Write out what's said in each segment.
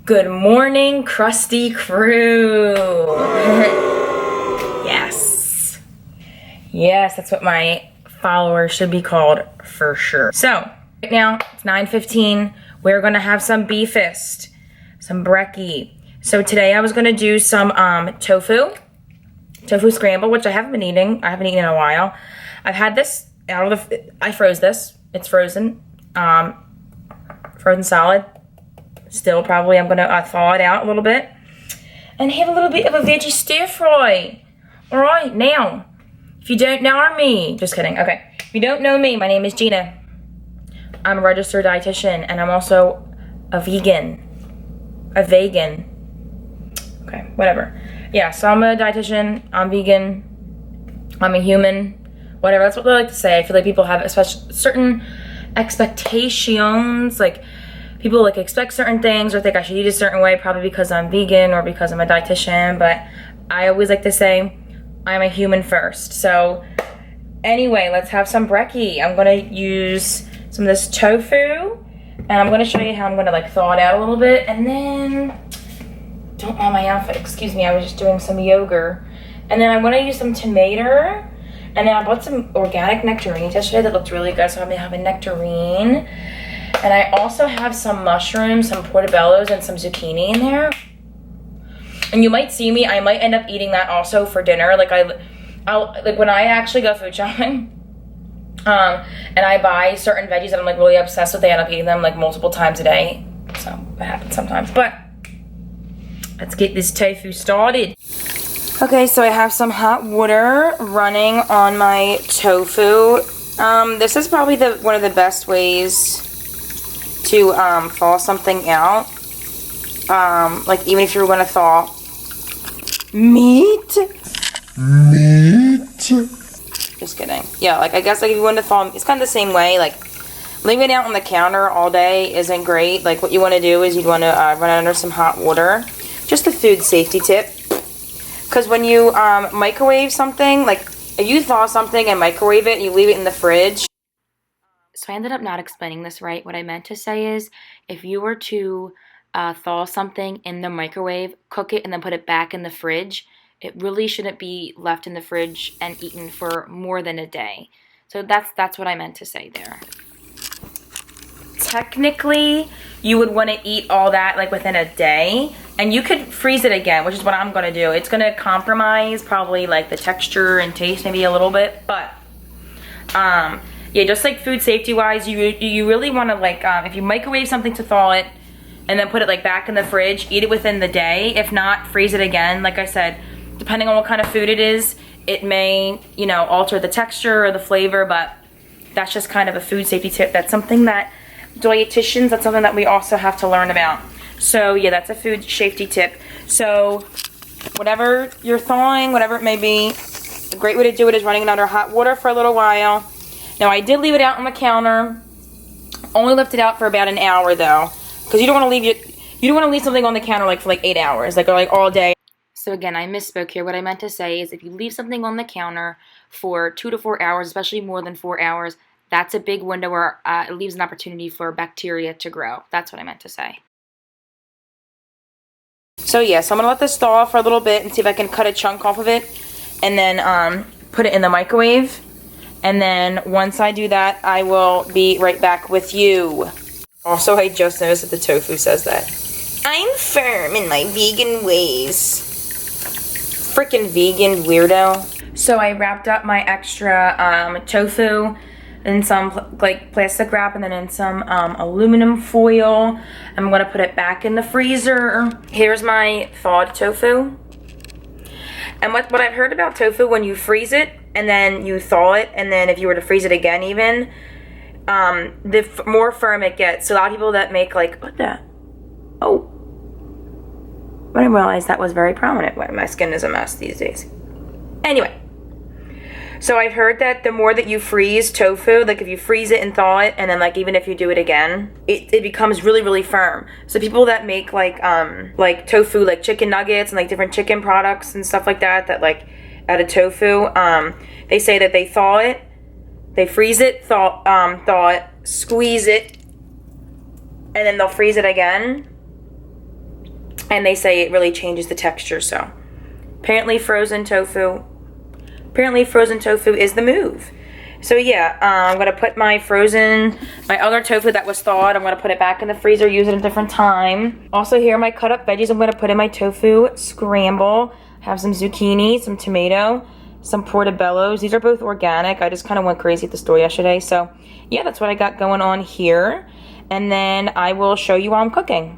Good morning, crusty crew. Yes, that's what my followers should be called for sure. So, right now, it's 9:15. We're gonna have some beefist, some brekkie. So today I was gonna do some tofu scramble, which I haven't been eating. I haven't eaten in a while. I've had this out of I froze this. It's frozen. Frozen solid. Still probably I'm gonna thaw it out a little bit. And have a little bit of a veggie stir fry. Alright, now. If you don't know me, just kidding, okay. If you don't know me, my name is Gina. I'm a registered dietitian and I'm also a vegan. Okay, whatever. Yeah, so I'm a dietitian, I'm vegan, I'm a human, whatever, that's what they like to say. I feel like people have certain expectations, like people like expect certain things or think I should eat a certain way probably because I'm vegan or because I'm a dietitian, but I always like to say I'm a human first. So anyway, let's have some brekkie. I'm gonna use some of this tofu and I'm gonna show you how I'm gonna like thaw it out a little bit, and then, don't mind my outfit, excuse me, I was just doing some yogurt. And then I'm gonna use some tomato, and then I bought some organic nectarines yesterday that looked really good, so I'm gonna have a nectarine. And I also have some mushrooms, some portobellos, and some zucchini in there. And you might see me, I might end up eating that also for dinner. Like I'll like when I actually go food shopping, and I buy certain veggies that I'm like really obsessed with, I end up eating them like multiple times a day. So that happens sometimes. But let's get this tofu started. Okay, so I have some hot water running on my tofu. This is probably one of the best ways to thaw something out. Like even if you were gonna thaw meat. Just kidding. Yeah, like I guess like if you want to thaw, it's kind of the same way. Like leaving it out on the counter all day isn't great. Like what you want to do is you'd want to run it under some hot water. Just a food safety tip. Because when you microwave something, like if you thaw something and microwave it, and you leave it in the fridge. So I ended up not explaining this right. What I meant to say is if you were to thaw something in the microwave, cook it, and then put it back in the fridge, it really shouldn't be left in the fridge and eaten for more than a day. So that's what I meant to say there. Technically, you would want to eat all that like within a day, and you could freeze it again, which is what I'm going to do. It's going to compromise probably like the texture and taste maybe a little bit, but yeah, just like food safety wise, you really want to like if you microwave something to thaw it and then put it like back in the fridge, eat it within the day. If not, freeze it again. Like I said, depending on what kind of food it is, it may, you know, alter the texture or the flavor, but that's just kind of a food safety tip. That's something that dietitians, that's something that we also have to learn about. So yeah, that's a food safety tip. So whatever you're thawing, whatever it may be, a great way to do it is running it under hot water for a little while. Now I did leave it out on the counter. Only left it out for about an hour though, because you don't want to leave something on the counter like for like 8 hours, like or like all day. So again, I misspoke here. What I meant to say is if you leave something on the counter for 2 to 4 hours, especially more than 4 hours, that's a big window where it leaves an opportunity for bacteria to grow. That's what I meant to say. So yeah, so I'm going to let this thaw for a little bit and see if I can cut a chunk off of it and then put it in the microwave. And then once I do that, I will be right back with you. Also, I just noticed that the tofu says that. I'm firm in my vegan ways. Freaking vegan weirdo. So I wrapped up my extra tofu in some like plastic wrap and then in some aluminum foil. I'm gonna put it back in the freezer. Here's my thawed tofu. And what I've heard about tofu, when you freeze it and then you thaw it, and then if you were to freeze it again even, the more firm it gets. So a lot of people that make like, what the? Oh. I didn't realize that was very prominent. My skin is a mess these days. Anyway. So I've heard that the more that you freeze tofu, like if you freeze it and thaw it, and then like even if you do it again, it becomes really, really firm. So people that make like tofu, like chicken nuggets and like different chicken products and stuff like that like out of tofu, they say that they thaw it, they freeze it, thaw it, squeeze it, and then they'll freeze it again. And they say it really changes the texture, so. Apparently frozen tofu is the move. So yeah, I'm gonna put my other tofu that was thawed, I'm gonna put it back in the freezer, use it a different time. Also here are my cut up veggies I'm gonna put in my tofu scramble. I have some zucchini, some tomato, some portobellos. These are both organic. I just kind of went crazy at the store yesterday. So yeah, that's what I got going on here. And then I will show you while I'm cooking.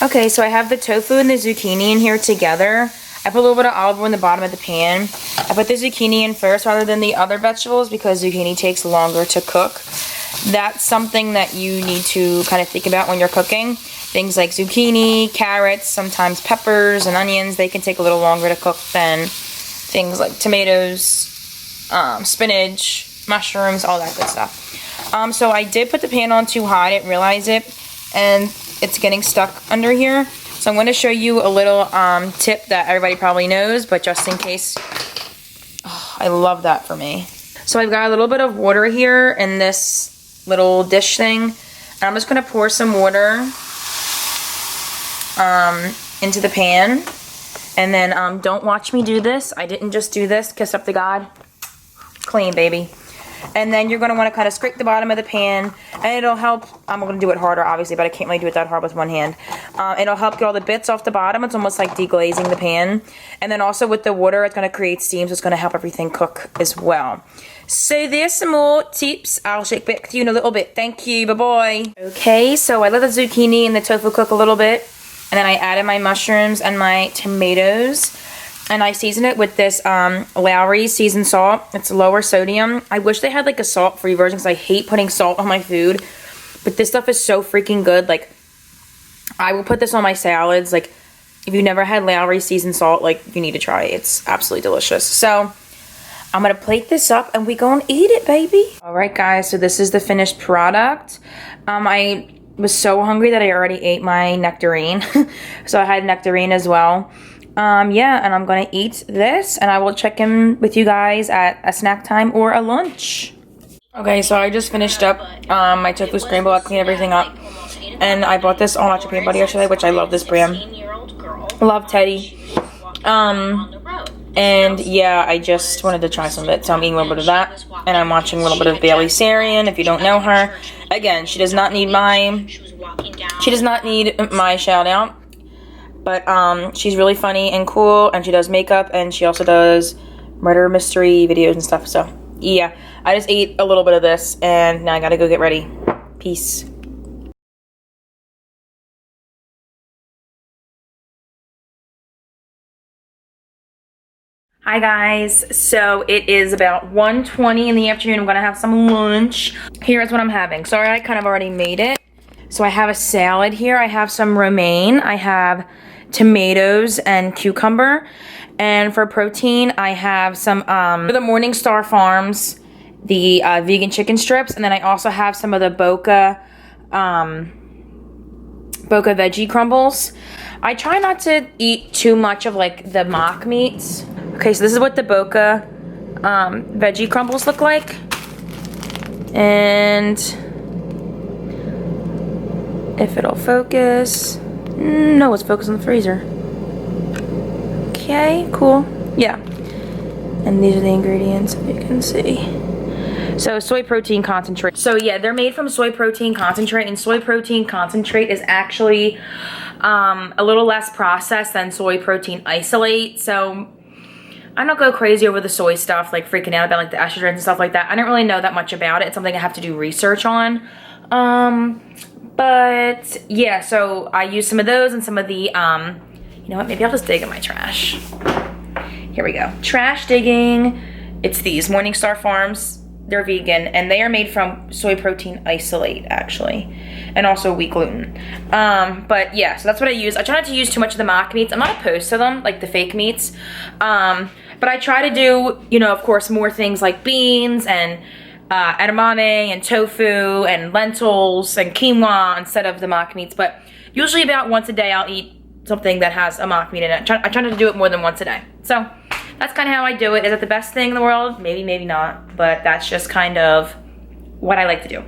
Okay, so I have the tofu and the zucchini in here together. I put a little bit of olive oil in the bottom of the pan. I put the zucchini in first rather than the other vegetables because zucchini takes longer to cook. That's something that you need to kind of think about when you're cooking. Things like zucchini, carrots, sometimes peppers and onions, they can take a little longer to cook than things like tomatoes, spinach, mushrooms, all that good stuff. So I did put the pan on too high, I didn't realize it, and it's getting stuck under here. So I'm going to show you a little tip that everybody probably knows, but just in case, oh, I love that for me. So I've got a little bit of water here in this little dish thing, and I'm just going to pour some water into the pan, and then don't watch me do this. I didn't just do this. Kiss up to God. Clean, baby. And then you're going to want to kind of scrape the bottom of the pan, and it'll help. I'm going to do it harder, obviously, but I can't really do it that hard with one hand. It'll help get all the bits off the bottom. It's almost like deglazing the pan. And then also with the water, it's going to create steam, so it's going to help everything cook as well. So there's some more tips. I'll shake back to you in a little bit. Thank you. Bye-bye. Okay, so I let the zucchini and the tofu cook a little bit, and then I added my mushrooms and my tomatoes. And I season it with this Lowry seasoned salt. It's lower sodium. I wish they had like a salt-free version because I hate putting salt on my food. But this stuff is so freaking good. Like, I will put this on my salads. Like, if you've never had Lowry seasoned salt, like, you need to try it. It's absolutely delicious. So, I'm going to plate this up and we gonna eat it, baby. Alright, guys. So, this is the finished product. I was so hungry that I already ate my nectarine. So, I had nectarine as well. Yeah, and I'm gonna eat this, and I will check in with you guys at a snack time or a lunch. Okay, so I just finished up my tofu scramble. I cleaned everything up, and I bought this all natural peanut butter yesterday, which I love this brand. Love Teddy. And yeah, I just wanted to try some of it, so I'm eating a little bit of that, and I'm watching a little bit of Bailey Sarian. If you don't know her, again, she does not need my shout out. But she's really funny and cool, and she does makeup, and she also does murder mystery videos and stuff. So yeah, I just ate a little bit of this, and now I gotta go get ready. Peace. Hi guys, so it is about 1:20 in the afternoon. I'm gonna have some lunch. Here's what I'm having. Sorry, I kind of already made it. So I have a salad here. I have some romaine. I have tomatoes and cucumber, and for protein I have some the Morningstar Farms, the vegan chicken strips, and then I also have some of the Boca veggie crumbles. I try not to eat too much of like the mock meats. Okay, so this is what the Boca veggie crumbles look like, and if it'll focus. No, it's focused on the freezer. Okay, cool. Yeah. And these are the ingredients, if you can see. So, soy protein concentrate. So, yeah, they're made from soy protein concentrate, and soy protein concentrate is actually a little less processed than soy protein isolate. So, I don't go crazy over the soy stuff, like freaking out about like the estrogens and stuff like that. I don't really know that much about it. It's something I have to do research on. But yeah, so I use some of those and some of the, you know what, maybe I'll just dig in my trash. Here we go. Trash digging. It's these Morningstar Farms. They're vegan, and they are made from soy protein isolate, actually, and also wheat gluten. But yeah, so that's what I use. I try not to use too much of the mock meats. I'm not opposed to them, like the fake meats. But I try to do, you know, of course, more things like beans and edamame and tofu and lentils and quinoa instead of the mock meats. But usually about once a day I'll eat something that has a mock meat in it. I try not to do it more than once a day. So that's kind of how I do it. Is it the best thing in the world? Maybe, maybe not. But that's just kind of what I like to do.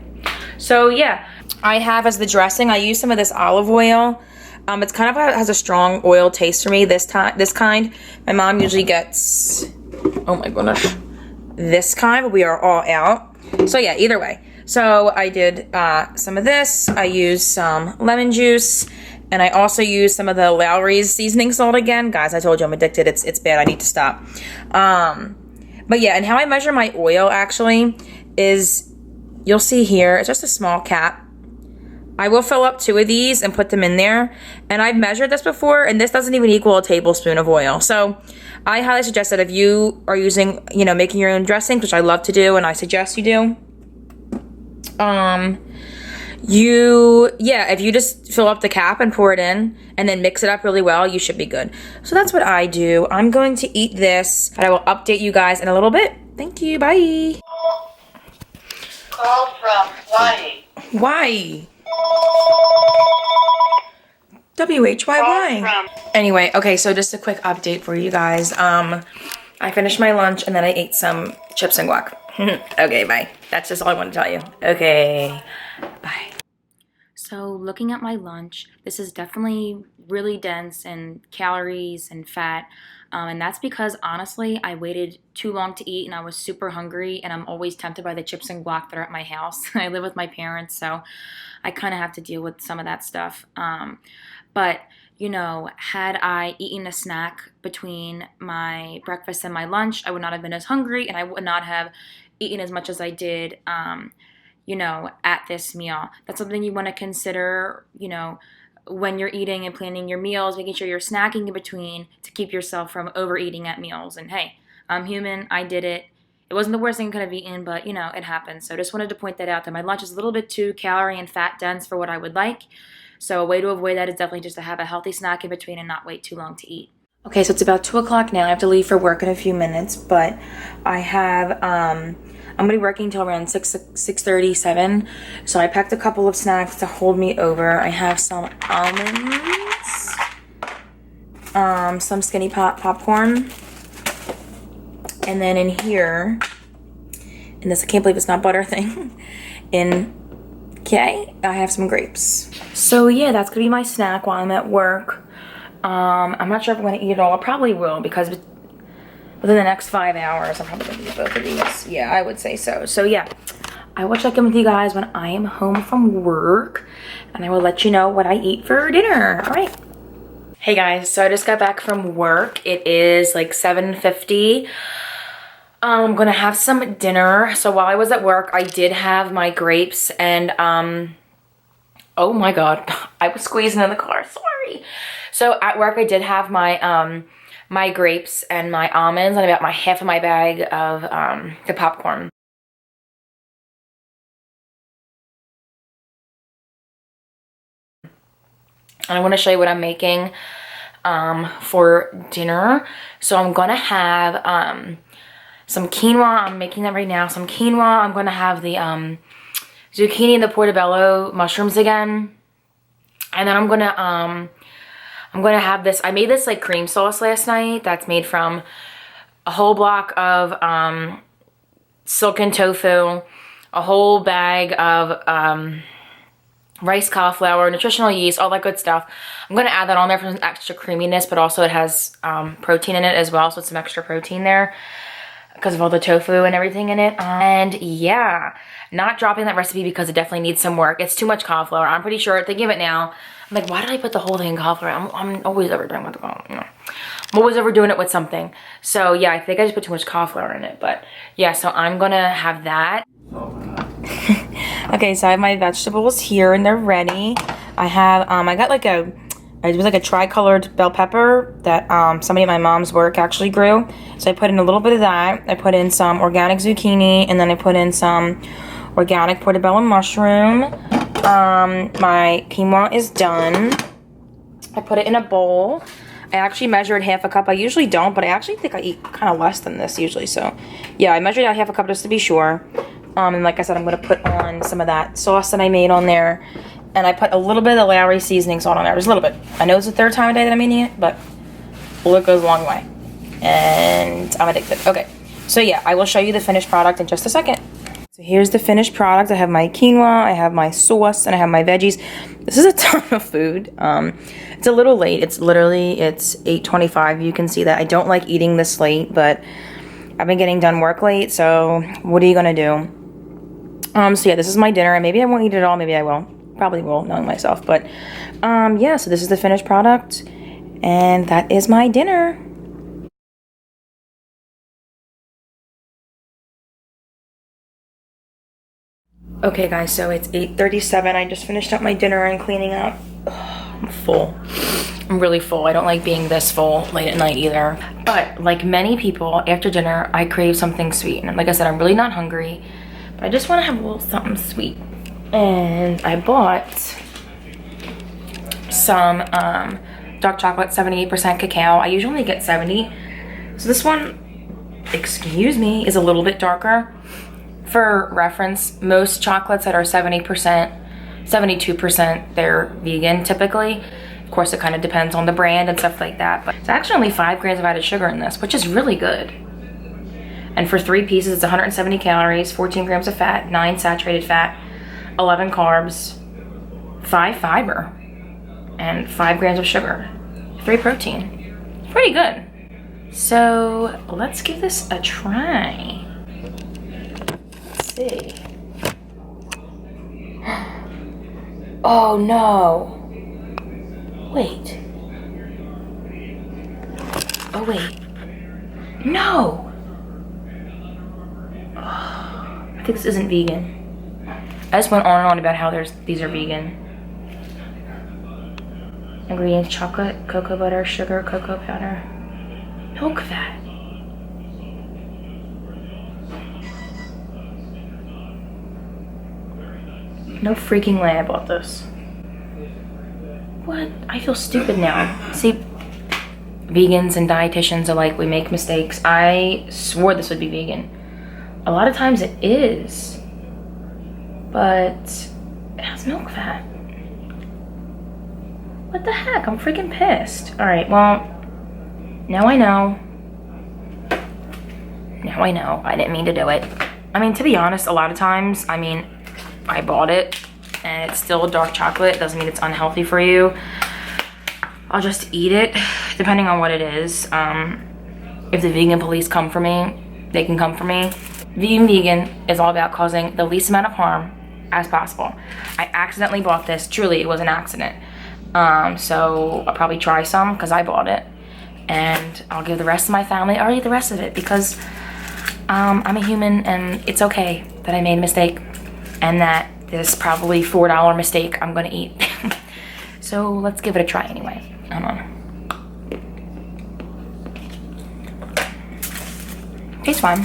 So yeah, I have as the dressing, I use some of this olive oil. It's kind of has a strong oil taste for me this kind. My mom usually gets, oh my goodness, this kind, but we are all out. So yeah, either way. So I did some of this. I used some lemon juice, and I also used some of the Lowry's seasoning salt again. Guys, I told you I'm addicted. It's bad. I need to stop. But yeah, and how I measure my oil actually is, you'll see here, it's just a small cap. I will fill up 2 of these and put them in there. And I've measured this before, and this doesn't even equal a tablespoon of oil. So I highly suggest that if you are using, you know, making your own dressings, which I love to do and I suggest you do, if you just fill up the cap and pour it in and then mix it up really well, you should be good. So that's what I do. I'm going to eat this, but I will update you guys in a little bit. Thank you. Bye. Call from Hawaii. Why? Why? Anyway, okay, so just a quick update for you guys. I finished my lunch and then I ate some chips and guac. Okay, bye. That's just all I want to tell you. Okay, bye. So looking at my lunch, this is definitely really dense in calories and fat. And that's because, honestly, I waited too long to eat and I was super hungry, and I'm always tempted by the chips and guac that are at my house. I live with my parents, so I kind of have to deal with some of that stuff. But, you know, had I eaten a snack between my breakfast and my lunch, I would not have been as hungry, and I would not have eaten as much as I did, you know, at this meal. That's something you want to consider, you know, when you're eating and planning your meals, making sure you're snacking in between to keep yourself from overeating at meals. And hey, I'm human. I did it. It wasn't the worst thing I could have eaten, but, you know, it happens. So just wanted to point that out, that my lunch is a little bit too calorie and fat dense for what I would like. So a way to avoid that is definitely just to have a healthy snack in between and not wait too long to eat. Okay, so it's about 2 o'clock now. I have to leave for work in a few minutes, but I have, I'm going to be working till around 6:37. So I packed a couple of snacks to hold me over. I have some almonds, some Skinny Pop popcorn, and then in here, and this, I can't believe it's not butter thing, I have some grapes. So yeah, that's going to be my snack while I'm at work. I'm not sure if I'm going to eat it all. I probably will, because within the next 5 hours, I'm probably going to eat both of these. Yeah, I would say so. So yeah, I will check in with you guys when I am home from work, and I will let you know what I eat for dinner. All right. Hey guys, so I just got back from work. It is like 7:50. I'm going to have some dinner. So while I was at work, I did have my grapes, and oh my God, I was squeezing in the car. Sorry. So at work, I did have my my grapes and my almonds and about half of my bag of the popcorn. And I want to show you what I'm making for dinner. So I'm gonna have some quinoa. I'm making that right now. Some quinoa. I'm gonna have the zucchini and the portobello mushrooms again, and then I'm gonna have this. I made this like cream sauce last night. That's made from a whole block of silken tofu, a whole bag of rice cauliflower, nutritional yeast, all that good stuff. I'm going to add that on there for some extra creaminess, but also it has protein in it as well, so it's some extra protein there because of all the tofu and everything in it. And yeah, not dropping that recipe because it definitely needs some work. It's too much cauliflower. I'm pretty sure, thinking of it now, I'm like, why did I put the whole thing in cauliflower? I'm always overdoing with the cauliflower, you know. I'm always overdoing it with something. So yeah, I think I just put too much cauliflower in it. But yeah, so I'm gonna have that. Okay, so I have my vegetables here and they're ready. I have, I got like it was like a tri-colored bell pepper that somebody at my mom's work actually grew. So I put in a little bit of that. I put in some organic zucchini, and then I put in some organic portobello mushroom. My quinoa is done. I put it in a bowl. I actually measured half a cup. I usually don't, but I actually think I eat kind of less than this usually. So yeah, I measured out half a cup just to be sure. And like I said, I'm going to put on some of that sauce that I made on there. And I put a little bit of the Lowry seasoning salt on there. Just a little bit. I know it's the third time a day that I'm eating it, but it goes a long way. And I'm addicted. Okay. So yeah, I will show you the finished product in just a second. So Here's the finished product. I have my quinoa, I have my sauce, and I have my veggies. This is a ton of food. It's a little late. It's 8:25. You can see that. I don't like eating this late, but I've been getting done work late, so what are you gonna do? So yeah, this is my dinner, and maybe I won't eat it all, maybe I will. Probably will, knowing myself, but yeah, so this is the finished product, and that is my dinner. Okay guys, so it's 8:37. I just finished up my dinner and cleaning up. Ugh, I'm full. I'm really full. I don't like being this full late at night either. But like many people, after dinner, I crave something sweet. And like I said, I'm really not hungry, but I just want to have a little something sweet. And I bought some dark chocolate, 78% cacao. I usually get 70. So this one, excuse me, is a little bit darker. For reference, most chocolates that are 70%, 72%, they're vegan typically. Of course, it kind of depends on the brand and stuff like that. But it's actually only 5 grams of added sugar in this, which is really good. And for 3 pieces, it's 170 calories, 14 grams of fat, 9 saturated fat, 11 carbs, 5 fiber, and 5 grams of sugar, 3 protein. Pretty good. So let's give this a try. See. Oh no. Wait. Oh wait. No. Oh, I think this isn't vegan. I just went on and on about how these are vegan. Ingredients: chocolate, cocoa butter, sugar, cocoa powder, milk fat. No freaking way I bought this. What? I feel stupid now. See, vegans and dietitians are like, we make mistakes. I swore this would be vegan. A lot of times it is, but it has milk fat. What the heck? I'm freaking pissed. All right, well, now I know. Now I know. I didn't mean to do it. I mean, to be honest, a lot of times, I mean, I bought it and it's still dark chocolate. Doesn't mean it's unhealthy for you. I'll just eat it depending on what it is. If the vegan police come for me, they can come for me. Being vegan is all about causing the least amount of harm as possible. I accidentally bought this. Truly, it was an accident. So I'll probably try some because I bought it, and I'll give the rest of my family, I'll eat the rest of it because I'm a human and it's okay that I made a mistake. And that this probably $4 mistake I'm gonna eat. So let's give it a try anyway. Hold on. Tastes fine.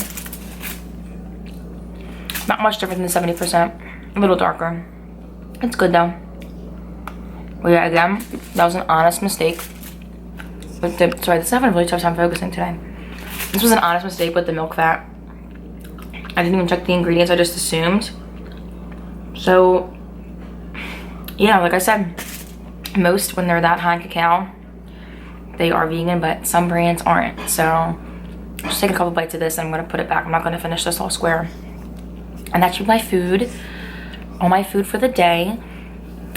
Not much different than 70%. A little darker. It's good though. Well, yeah, again, that was an honest mistake. Sorry, this is having a really tough time focusing today. This was an honest mistake with the milk fat. I didn't even check the ingredients, I just assumed. So, yeah, like I said, most when they're that high in cacao, they are vegan, but some brands aren't. So, just take a couple bites of this and I'm gonna put it back. I'm not gonna finish this all square. And that should be my food, all my food for the day.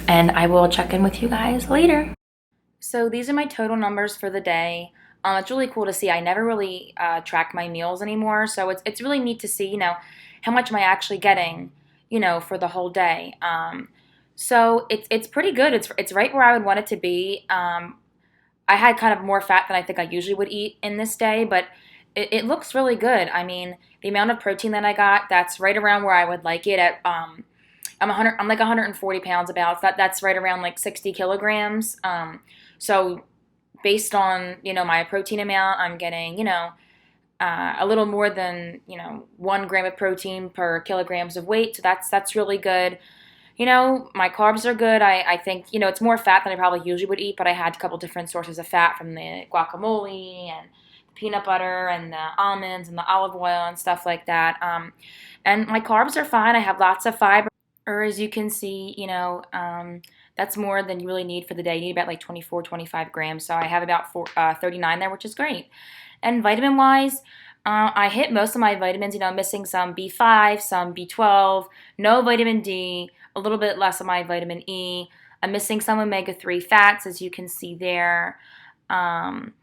And I will check in with you guys later. So these are my total numbers for the day. It's really cool to see. I never really track my meals anymore. So it's really neat to see, you know, how much am I actually getting, you know, for the whole day. So it's pretty good. It's right where I would want it to be. I had kind of more fat than I think I usually would eat in this day, but it looks really good. I mean, the amount of protein that I got, that's right around where I would like it at. I'm like 140 pounds about. That's right around like 60 kilograms. So based on, you know, my protein amount, I'm getting, you know, a little more than, you know, 1 gram of protein per kilograms of weight. So that's really good. You know, my carbs are good. I think, you know, it's more fat than I probably usually would eat, but I had a couple different sources of fat from the guacamole and the peanut butter and the almonds and the olive oil and stuff like that. And my carbs are fine. I have lots of fiber. Or as you can see, you know, that's more than you really need for the day. You need about like 24, 25 grams. So I have about 39 there, which is great. And vitamin-wise, I hit most of my vitamins, you know, missing some B5, some B12, no vitamin D, a little bit less of my vitamin E. I'm missing some omega-3 fats, as you can see there. Um,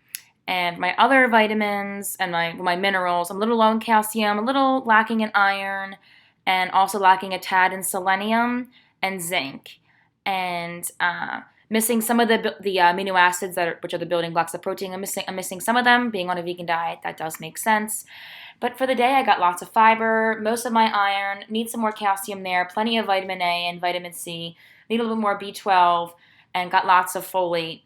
and my other vitamins and my minerals, I'm a little low in calcium, a little lacking in iron, and also lacking a tad in selenium and zinc. And missing some of the amino acids which are the building blocks of protein. I'm missing some of them. Being on a vegan diet, that does make sense. But for the day, I got lots of fiber, most of my iron, need some more calcium there, plenty of vitamin A and vitamin C, need a little bit more B12, and got lots of folate.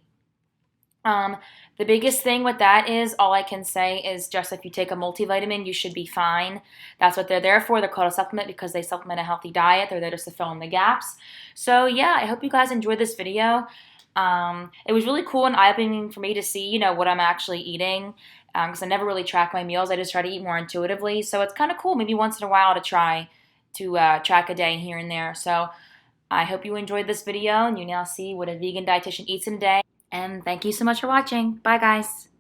Um, the biggest thing with that is, all I can say is, just if you take a multivitamin, you should be fine. That's what they're there for. They're called a supplement because they supplement a healthy diet. They're there just to fill in the gaps. So yeah, I hope you guys enjoyed this video. It was really cool and eye-opening for me to see, you know, what I'm actually eating, because I never really track my meals. I just try to eat more intuitively. So it's kind of cool, maybe once in a while, to try to track a day here and there. So I hope you enjoyed this video and you now see what a vegan dietitian eats in a day. And thank you so much for watching. Bye, guys.